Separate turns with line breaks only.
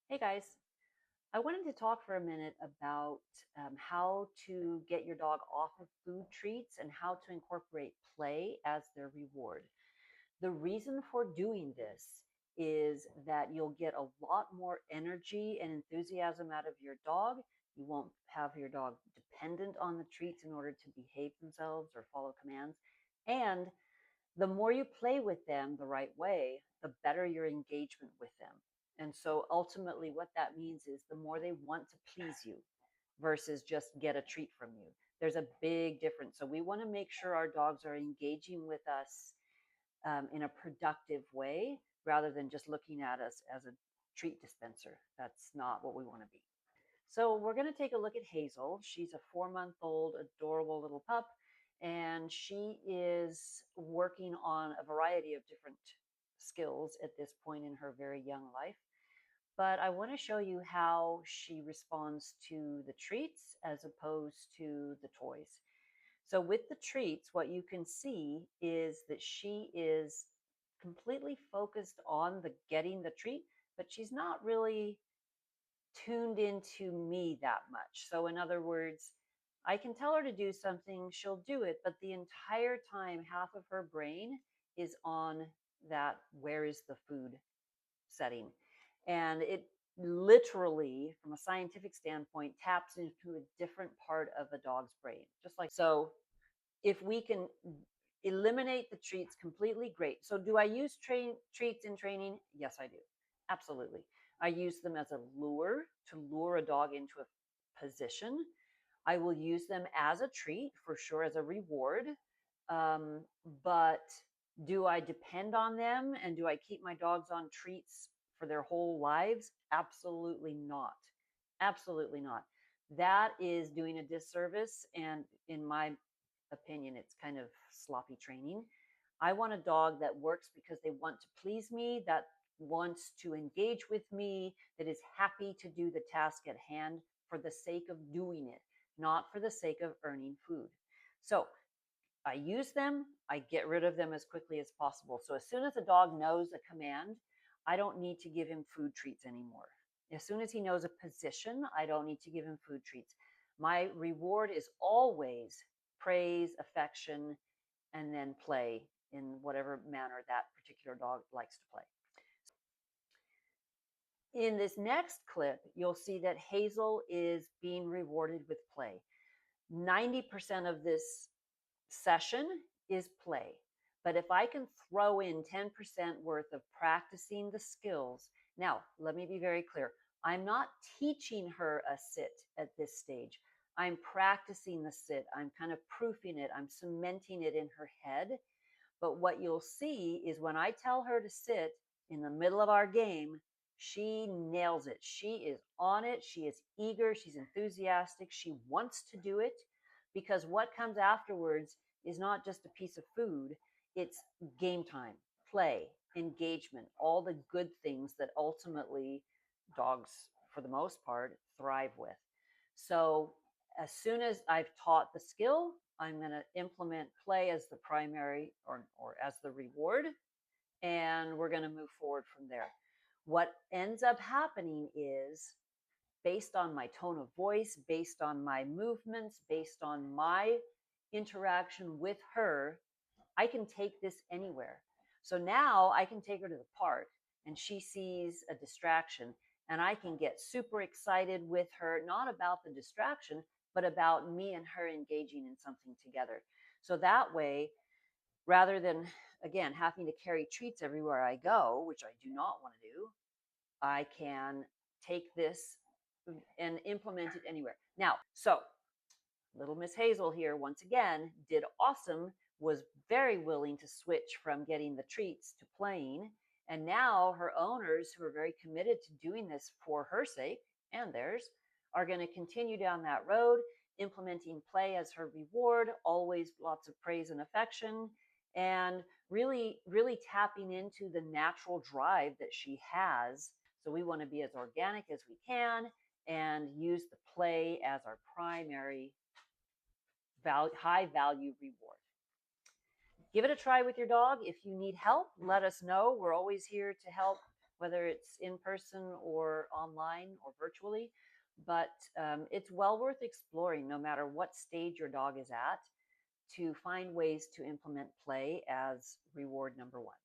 Hey guys, I wanted to talk for a minute about how to get your dog off of food treats and how to incorporate play as their reward. The reason for doing this is that you'll get a lot more energy and enthusiasm out of your dog. You won't have your dog dependent on the treats in order to behave themselves or follow commands. And the more you play with them the right way, the better your engagement with them. And so ultimately, what that means is the more they want to please you versus just get a treat from you. There's a big difference. So we want to make sure our dogs are engaging with us in a productive way rather than just looking at us as a treat dispenser. That's not what we want to be. So we're going to take a look at Hazel. She's a 4-month-old, adorable little pup, and she is working on a variety of different skills at this point in her very young life. But I want to show you how she responds to the treats as opposed to the toys. So with the treats, what you can see is that she is completely focused on the getting the treat, but she's not really tuned into me that much. So, in other words, I can tell her to do something, she'll do it, but the entire time, half of her brain is on that where is the food setting. And it literally, from a scientific standpoint, taps into a different part of a dog's brain. Just like so, if we can eliminate the treats completely, great. So, do I use treats in training? Yes, I do. Absolutely. I use them as a lure to lure a dog into a position. I will use them as a treat for sure, as a reward. Um, but do I depend on them and do I keep my dogs on treats for their whole lives? Absolutely not. Absolutely not. That is doing a disservice. And in my opinion, it's kind of sloppy training. I want a dog that works because they want to please me, that wants to engage with me, that is happy to do the task at hand for the sake of doing it, not for the sake of earning food. So I use them, I get rid of them as quickly as possible. So as soon as a dog knows a command, I don't need to give him food treats anymore. As soon as he knows a position, I don't need to give him food treats. My reward is always praise, affection, and then play in whatever manner that particular dog likes to play. In this next clip, you'll see that Hazel is being rewarded with play. 90% of this session is play. But if I can throw in 10% worth of practicing the skills, now let me be very clear. I'm not teaching her a sit at this stage. I'm practicing the sit. I'm kind of proofing it. I'm cementing it in her head. But what you'll see is when I tell her to sit in the middle of our game, she nails it. She is on it. She is eager. She's enthusiastic. She wants to do it because what comes afterwards is not just a piece of food, it's game time, play, engagement, all the good things that ultimately dogs, for the most part, thrive with. So as soon as I've taught the skill, I'm going to implement play as the primary or as the reward, and we're going to move forward from there. What ends up happening is based on my tone of voice, based on my movements, based on my interaction with her, I can take this anywhere. So now I can take her to the park and she sees a distraction and I can get super excited with her, not about the distraction, but about me and her engaging in something together. So that way, rather than, again, having to carry treats everywhere I go, which I do not want to do, I can take this and implement it anywhere. Now, so little Miss Hazel here, once again, did awesome, was very willing to switch from getting the treats to playing. And now her owners, who are very committed to doing this for her sake and theirs, are going to continue down that road, implementing play as her reward, always lots of praise and affection, and really, really tapping into the natural drive that she has. So we want to be as organic as we can and use the play as our primary high value reward. Give it a try with your dog. If you need help, let us know. We're always here to help whether it's in person or online or virtually. But it's well worth exploring no matter what stage your dog is at to find ways to implement play as reward number one.